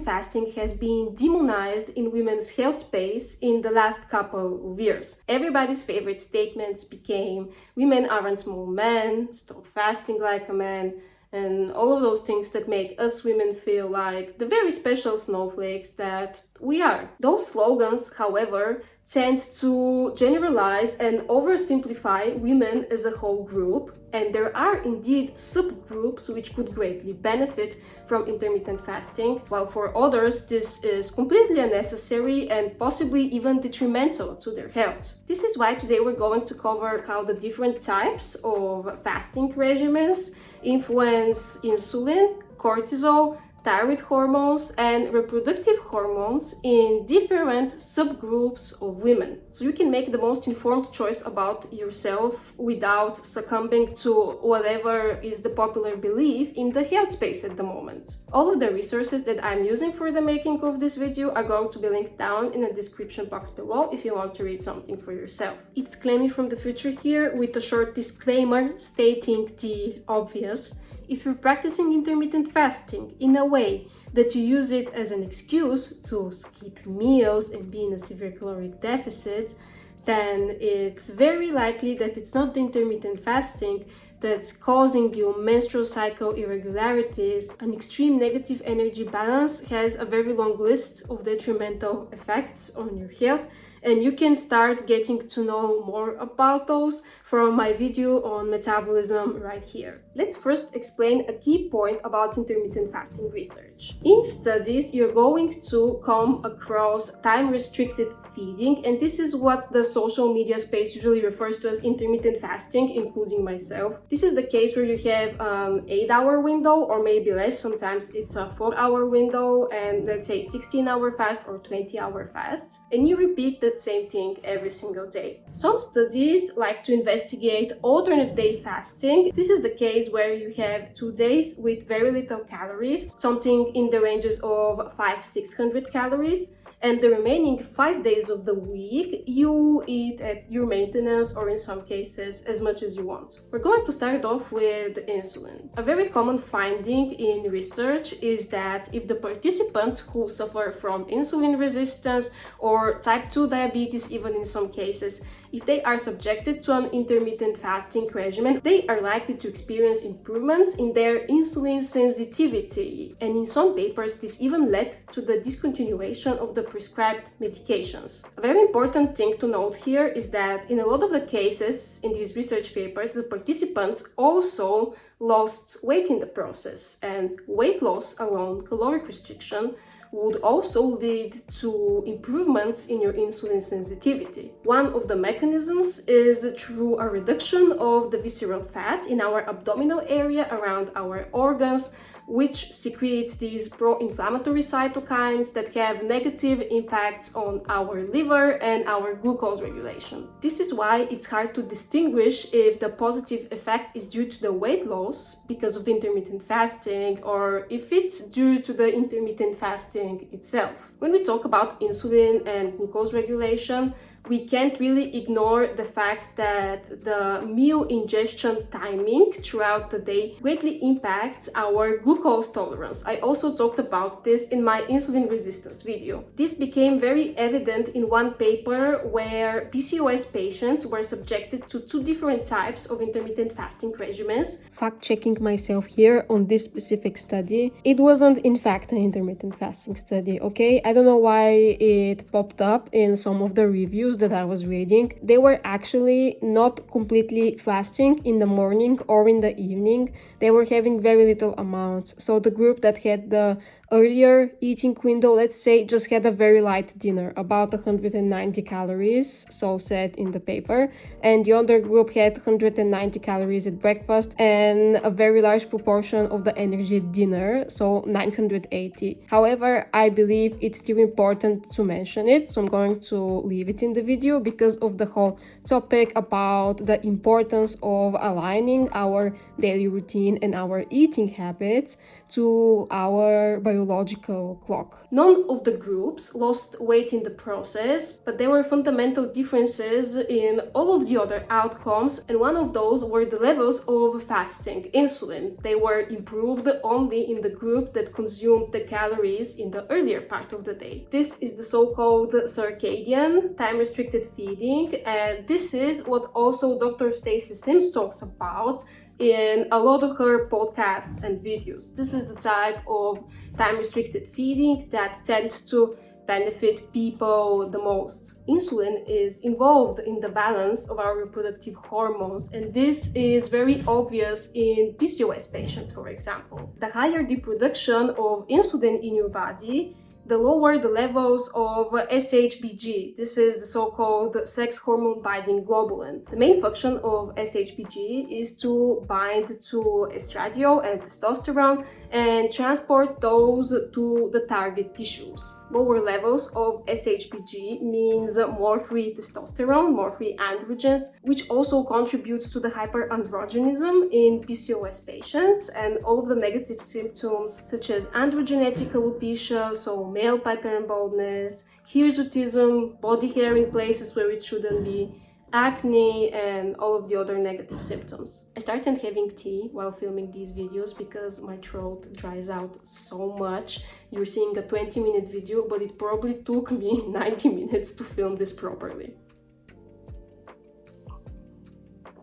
intermittent fasting has been demonized in women's health space in the last couple of years. Everybody's favorite statements became, women aren't small men, stop fasting like a man, and all of those things that make us women feel like the very special snowflakes that we are. Those slogans, however, tend to generalize and oversimplify women as a whole group, and there are indeed subgroups which could greatly benefit from intermittent fasting, while for others this is completely unnecessary and possibly even detrimental to their health. This is why today we're going to cover how the different types of fasting regimens influence insulin, cortisol, thyroid hormones, and reproductive hormones in different subgroups of women. So you can make the most informed choice about yourself without succumbing to whatever is the popular belief in the health space at the moment. All of the resources that I'm using for the making of this video are going to be linked down in the description box below if you want to read something for yourself. It's Clemmy from the future here with a short disclaimer stating the obvious. If you're practicing intermittent fasting in a way that you use it as an excuse to skip meals and be in a severe caloric deficit, then it's very likely that it's not the intermittent fasting that's causing you menstrual cycle irregularities. An extreme negative energy balance has a very long list of detrimental effects on your health, and you can start getting to know more about those from my video on metabolism right here. Let's first explain a key point about intermittent fasting research. In studies, you're going to come across time-restricted feeding, and this is what the social media space usually refers to as intermittent fasting, including myself. This is the case where you have an 8-hour window or maybe less. Sometimes it's a 4-hour window and let's say 16-hour fast or 20-hour fast, and you repeat that same thing every single day. Some studies like to investigate alternate day fasting. This is the case where you have 2 days with very little calories, something in the ranges of 500-600 calories, and the remaining 5 days of the week you eat at your maintenance, or in some cases as much as you want. We're going to start off with insulin. A very common finding in research is that if the participants who suffer from insulin resistance or type 2 diabetes, even in some cases, if they are subjected to an intermittent fasting regimen, they are likely to experience improvements in their insulin sensitivity. And in some papers, this even led to the discontinuation of the prescribed medications. A very important thing to note here is that in a lot of the cases in these research papers, the participants also lost weight in the process, and weight loss alone, caloric restriction, would also lead to improvements in your insulin sensitivity. One of the mechanisms is through a reduction of the visceral fat in our abdominal area around our organs, which secretes these pro-inflammatory cytokines that have negative impacts on our liver and our glucose regulation. This is why it's hard to distinguish if the positive effect is due to the weight loss because of the intermittent fasting or if it's due to the intermittent fasting itself. When we talk about insulin and glucose regulation, we can't really ignore the fact that the meal ingestion timing throughout the day greatly impacts our glucose tolerance. I also talked about this in my insulin resistance video. This became very evident in one paper where PCOS patients were subjected to 2 different types of intermittent fasting regimens. Fact-checking myself here on this specific study. It wasn't in fact an intermittent fasting study, okay? I don't know why it popped up in some of the reviews that I was reading. They were actually not completely fasting in the morning or in the evening. They were having very little amounts. So the group that had the earlier eating window, let's say, just had a very light dinner, about 190 calories, so said in the paper, and the other group had 190 calories at breakfast and a very large proportion of the energy at dinner, so 980. However, I believe it's still important to mention it, so I'm going to leave it in the video because of the whole topic about the importance of aligning our daily routine and our eating habits to our biological clock. None of the groups lost weight in the process, but there were fundamental differences in all of the other outcomes, and one of those were the levels of fasting insulin. They were improved only in the group that consumed the calories in the earlier part of the day. This is the so-called circadian time-restricted feeding, and this is what also Dr. Stacy Sims talks about in a lot of her podcasts and videos. This is the type of time-restricted feeding that tends to benefit people the most. Insulin is involved in the balance of our reproductive hormones, and this is very obvious in PCOS patients, for example. The higher the production of insulin in your body, the lower the levels of SHBG. This is the so-called sex hormone binding globulin. The main function of SHBG is to bind to estradiol and testosterone and transport those to the target tissues. Lower levels of SHBG means more free testosterone, more free androgens, which also contributes to the hyperandrogenism in PCOS patients and all of the negative symptoms such as androgenetic alopecia, so male pattern baldness, hirsutism, body hair in places where it shouldn't be, acne, and all of the other negative symptoms. I started having tea while filming these videos because my throat dries out so much. You're seeing a 20-minute video, but it probably took me 90 minutes to film this properly.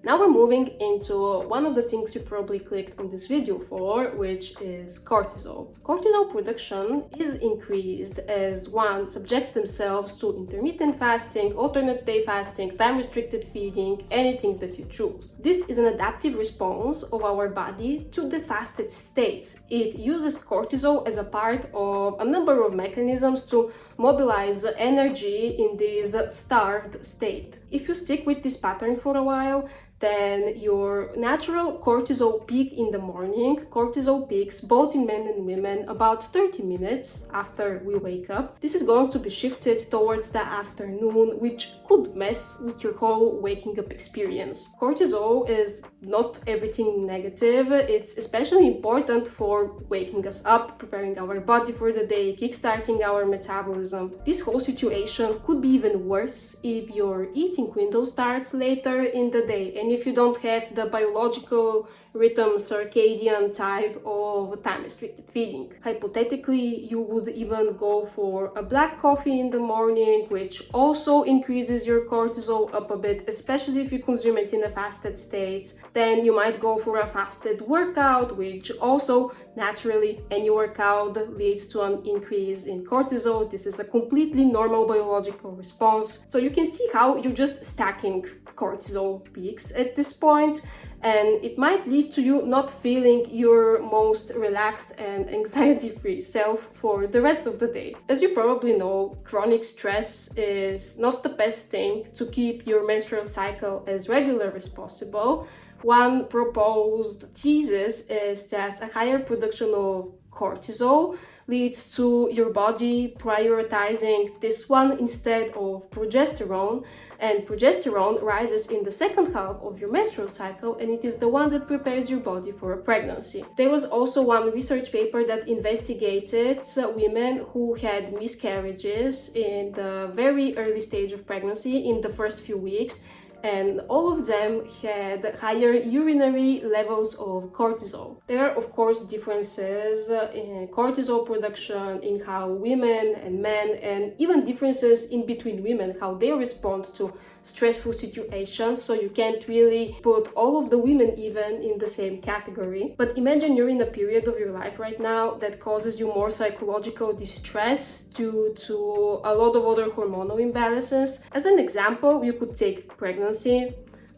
Now we're moving into one of the things you probably clicked on this video for, which is cortisol. Cortisol production is increased as one subjects themselves to intermittent fasting, alternate day fasting, time-restricted feeding, anything that you choose. This is an adaptive response of our body to the fasted state. It uses cortisol as a part of a number of mechanisms to mobilize energy in this starved state. If you stick with this pattern for a while, then your natural cortisol peak in the morning, cortisol peaks both in men and women about 30 minutes after we wake up. This is going to be shifted towards the afternoon, which could mess with your whole waking up experience. Cortisol is not everything negative. It's especially important for waking us up, preparing our body for the day, kickstarting our metabolism. This whole situation could be even worse if your eating window starts later in the day, and if you don't have the biological rhythm circadian type of time-restricted feeding. Hypothetically, you would even go for a black coffee in the morning, which also increases your cortisol up a bit, especially if you consume it in a fasted state. Then you might go for a fasted workout, which also naturally any workout leads to an increase in cortisol. This is a completely normal biological response. So you can see how you're just stacking cortisol peaks at this point, and it might lead to you not feeling your most relaxed and anxiety-free self for the rest of the day. As you probably know, chronic stress is not the best thing to keep your menstrual cycle as regular as possible. One proposed thesis is that a higher production of cortisol leads to your body prioritizing this one instead of progesterone, and progesterone rises in the second half of your menstrual cycle, and it is the one that prepares your body for a pregnancy. There was also one research paper that investigated women who had miscarriages in the very early stage of pregnancy in the first few weeks, and all of them had higher urinary levels of cortisol. There are, of course, differences in cortisol production in how women and men, and even differences in between women, how they respond to stressful situations, so you can't really put all of the women even in the same category. But imagine you're in a period of your life right now that causes you more psychological distress due to a lot of other hormonal imbalances. As an example, you could take pregnancy,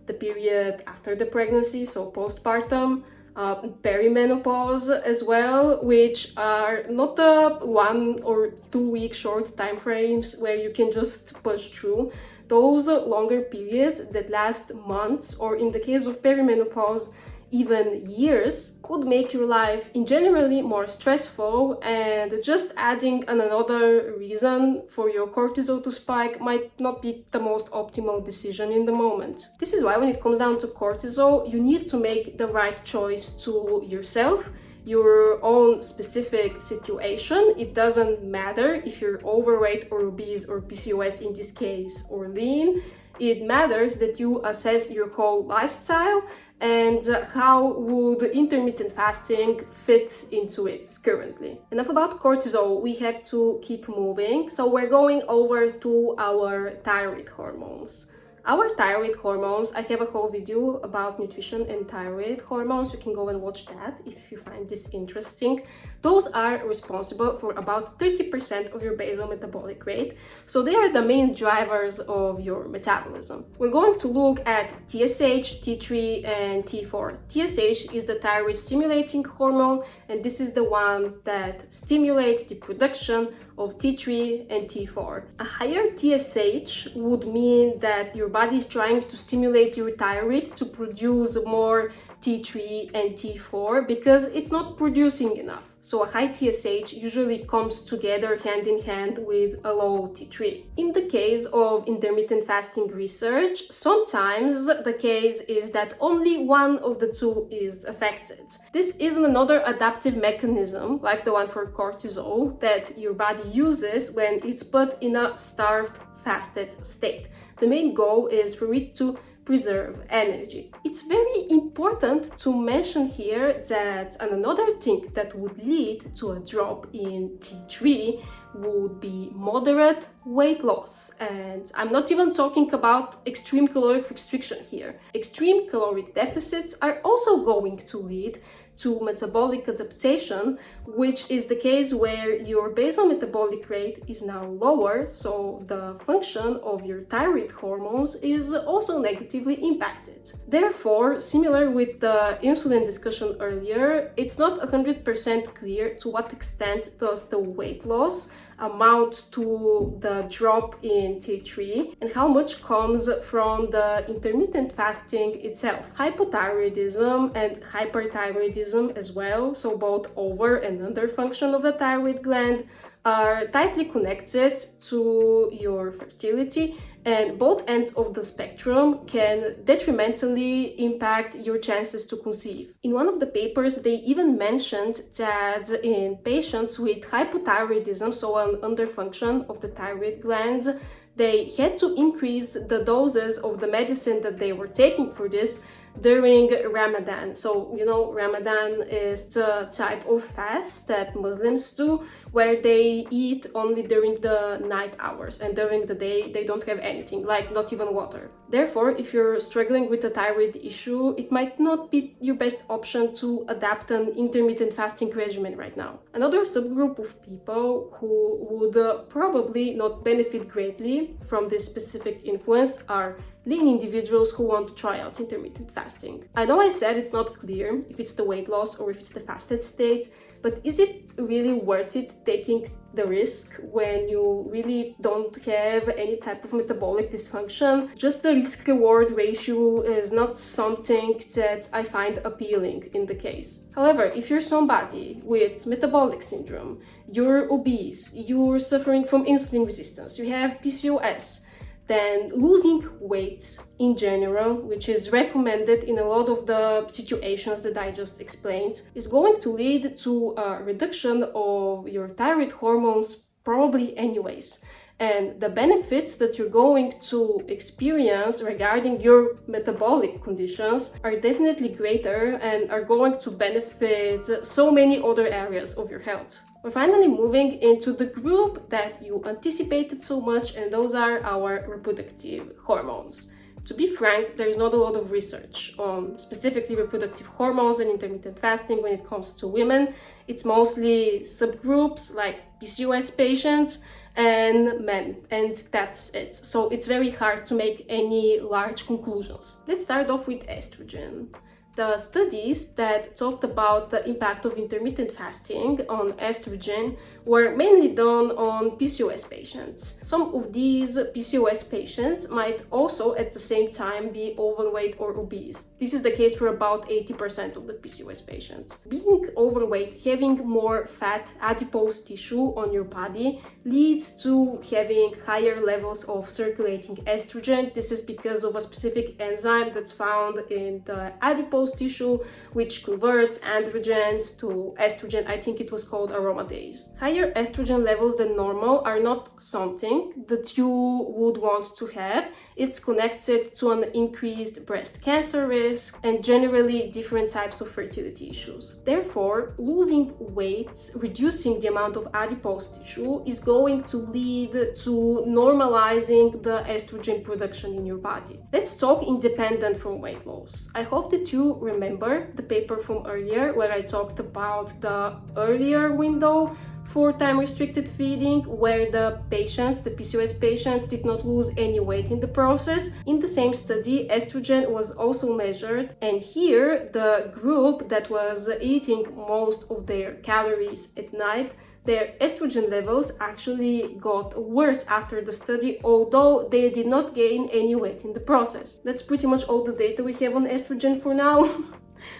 the period after the pregnancy, so postpartum, perimenopause as well, which are not the 1 or 2 week short time frames where you can just push through. Those longer periods that last months, or in the case of perimenopause, even years, could make your life in generally more stressful, and just adding another reason for your cortisol to spike might not be the most optimal decision in the moment. This is why when it comes down to cortisol, you need to make the right choice to yourself, your own specific situation. It doesn't matter if you're overweight or obese or PCOS in this case or lean. It matters that you assess your whole lifestyle and how would intermittent fasting fit into it currently. Enough about cortisol, we have to keep moving. So we're going over to our thyroid hormones. Our thyroid hormones, I have a whole video about nutrition and thyroid hormones. You can go and watch that if you find this interesting. Those are responsible for about 30% of your basal metabolic rate. So they are the main drivers of your metabolism. We're going to look at TSH, T3, and T4. TSH is the thyroid stimulating hormone, and this is the one that stimulates the production of T3 and T4. A higher TSH would mean that your body is trying to stimulate your thyroid to produce more T3 and T4 because it's not producing enough. So a high TSH usually comes together hand in hand with a low T3. In the case of intermittent fasting research, sometimes the case is that only one of the two is affected. This is another adaptive mechanism, like the one for cortisol, that your body uses when it's put in a starved, fasted state. The main goal is for it to preserve energy. It's very important to mention here that another thing that would lead to a drop in T3 would be moderate weight loss. And I'm not even talking about extreme caloric restriction here. Extreme caloric deficits are also going to lead to metabolic adaptation, which is the case where your basal metabolic rate is now lower, so the function of your thyroid hormones is also negatively impacted. Therefore, similar with the insulin discussion earlier, it's not 100% clear to what extent does the weight loss amount to the drop in T3 and how much comes from the intermittent fasting itself. Hypothyroidism and hyperthyroidism as well, so both over and under function of the thyroid gland, are tightly connected to your fertility, and both ends of the spectrum can detrimentally impact your chances to conceive. In one of the papers, they even mentioned that in patients with hypothyroidism, so an underfunction of the thyroid glands, they had to increase the doses of the medicine that they were taking for this during Ramadan. So, you know, Ramadan is the type of fast that Muslims do where they eat only during the night hours, and during the day they don't have anything, like not even water. Therefore, if you're struggling with a thyroid issue, it might not be your best option to adapt an intermittent fasting regimen right now. Another subgroup of people who would probably not benefit greatly from this specific influence are lean individuals who want to try out intermittent fasting. I know I said it's not clear if it's the weight loss or if it's the fasted state, but is it really worth it taking the risk when you really don't have any type of metabolic dysfunction? Just the risk-reward ratio is not something that I find appealing in the case. However, if you're somebody with metabolic syndrome, you're obese, you're suffering from insulin resistance, you have PCOS, then losing weight in general, which is recommended in a lot of the situations that I just explained, is going to lead to a reduction of your thyroid hormones probably anyways. And the benefits that you're going to experience regarding your metabolic conditions are definitely greater and are going to benefit so many other areas of your health. We're finally moving into the group that you anticipated so much, and those are our reproductive hormones. To be frank, there is not a lot of research on specifically reproductive hormones and intermittent fasting when it comes to women. It's mostly subgroups like PCOS patients and men, and that's it. So it's very hard to make any large conclusions. Let's start off with estrogen. The studies that talked about the impact of intermittent fasting on estrogen were mainly done on PCOS patients. Some of these PCOS patients might also at the same time be overweight or obese. This is the case for about 80% of the PCOS patients. Being overweight, having more fat, adipose tissue on your body leads to having higher levels of circulating estrogen. This is because of a specific enzyme that's found in the adipose adipose tissue, which converts androgens to estrogen. I think it was called aromatase. Higher estrogen levels than normal are not something that you would want to have. It's connected to an increased breast cancer risk and generally different types of fertility issues. Therefore, losing weight, reducing the amount of adipose tissue is going to lead to normalizing the estrogen production in your body. Let's talk independent from weight loss. I hope that you remember the paper from earlier where I talked about the earlier window for time-restricted feeding, where the patients, the PCOS patients, did not lose any weight in the process. In the same study, estrogen was also measured, and here the group that was eating most of their calories at night, their estrogen levels actually got worse after the study, although they did not gain any weight in the process. That's pretty much all the data we have on estrogen for now.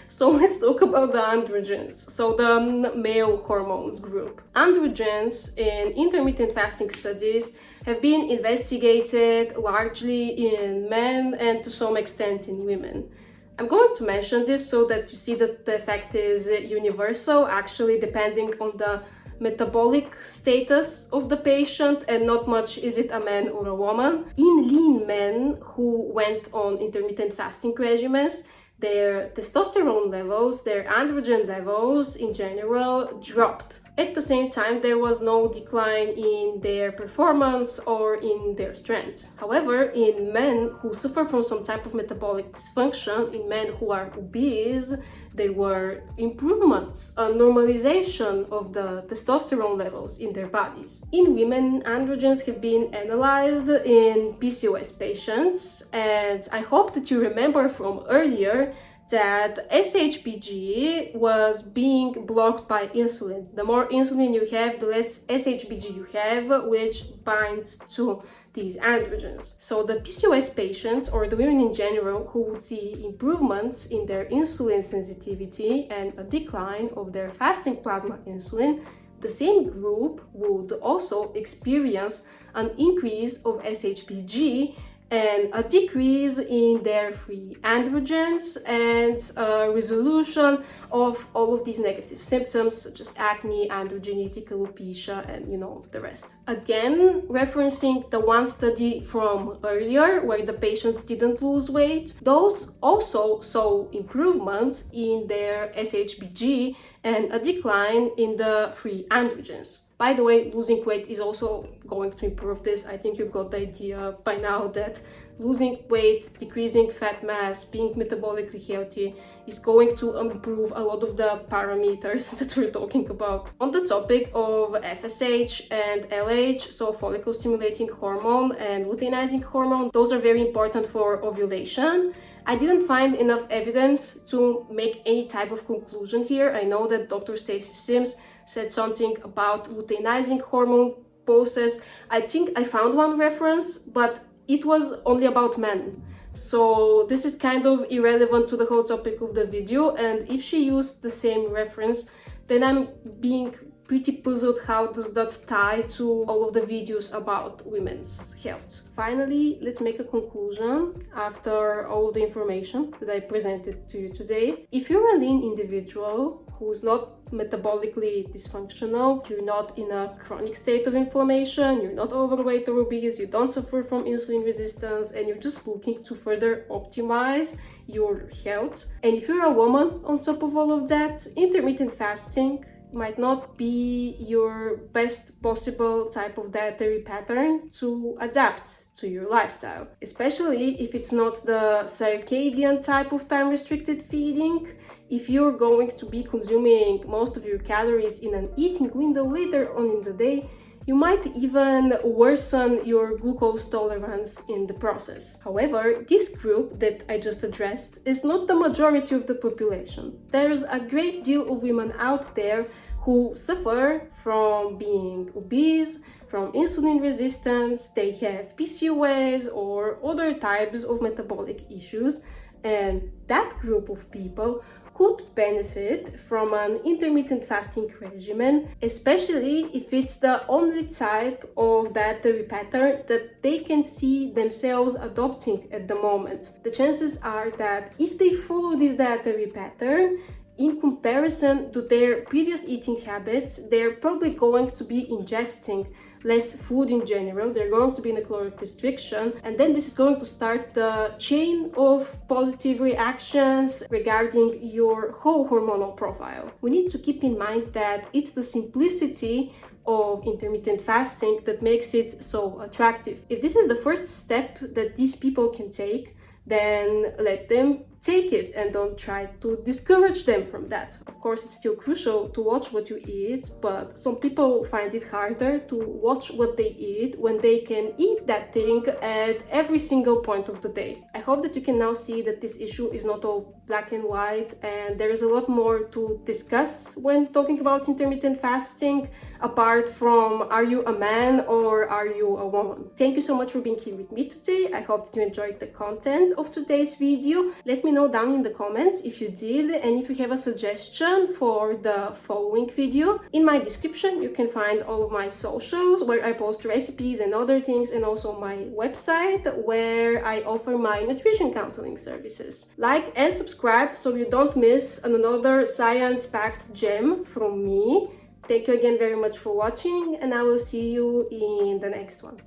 So let's talk about the androgens, so the male hormones group. Androgens in intermittent fasting studies have been investigated largely in men and to some extent in women. I'm going to mention this so that you see that the effect is universal, actually depending on the metabolic status of the patient, and not much is it a man or a woman. In lean men who went on intermittent fasting regimens, their testosterone levels, their androgen levels in general dropped. At the same time, there was no decline in their performance or in their strength. However, in men who suffer from some type of metabolic dysfunction, in men who are obese, there were improvements, a normalization of the testosterone levels in their bodies. In women, androgens have been analyzed in PCOS patients, and I hope that you remember from earlier that SHBG was being blocked by insulin. The more insulin you have, the less SHBG you have, which binds to these androgens. So the PCOS patients, or the women in general, who would see improvements in their insulin sensitivity and a decline of their fasting plasma insulin, the same group would also experience an increase of SHBG and a decrease in their free androgens and a resolution of all of these negative symptoms such as acne, androgenetic alopecia, and the rest. Again, referencing the one study from earlier where the patients didn't lose weight, those also saw improvements in their SHBG and a decline in the free androgens. By the way, losing weight is also going to improve this. I think you've got the idea by now that losing weight, decreasing fat mass, being metabolically healthy is going to improve a lot of the parameters that we're talking about. On the topic of FSH and LH, so follicle stimulating hormone and luteinizing hormone, those are very important for ovulation. I didn't find enough evidence to make any type of conclusion here. I know that Dr. Stacy Sims said something about luteinizing hormone pulses. I think I found one reference, but it was only about men. So this is kind of irrelevant to the whole topic of the video, and if she used the same reference, then I'm being pretty puzzled how does that tie to all of the videos about women's health. Finally, let's make a conclusion after all of the information that I presented to you today. If you're a lean individual who's not metabolically dysfunctional, you're not in a chronic state of inflammation, you're not overweight or obese, you don't suffer from insulin resistance, and you're just looking to further optimize your health, and if you're a woman on top of all of that, intermittent fasting might not be your best possible type of dietary pattern to adapt to your lifestyle, especially if it's not the circadian type of time-restricted feeding. If you're going to be consuming most of your calories in an eating window later on in the day, you might even worsen your glucose tolerance in the process. However, this group that I just addressed is not the majority of the population. There's a great deal of women out there who suffer from being obese, from insulin resistance, they have PCOS or other types of metabolic issues, and that group of people could benefit from an intermittent fasting regimen, especially if it's the only type of dietary pattern that they can see themselves adopting at the moment. The chances are that if they follow this dietary pattern, in comparison to their previous eating habits, they're probably going to be ingesting less food in general. They're going to be in a caloric restriction, and then this is going to start the chain of positive reactions regarding your whole hormonal profile. We need to keep in mind that it's the simplicity of intermittent fasting that makes it so attractive. If this is the first step that these people can take, then let them take it and don't try to discourage them from that. Of course, it's still crucial to watch what you eat, but some people find it harder to watch what they eat when they can eat that thing at every single point of the day. I hope that you can now see that this issue is not all black and white, and there is a lot more to discuss when talking about intermittent fasting, apart from are you a man or are you a woman. Thank you so much for being here with me today. I hope that you enjoyed the content of today's video. Let me know down in the comments if you did, and if you have a suggestion for the following video. In my description you can find all of my socials where I post recipes and other things, and also my website where I offer my nutrition counseling services. Like and subscribe so you don't miss another science-packed gem from me. Thank you again very much for watching, and I will see you in the next one.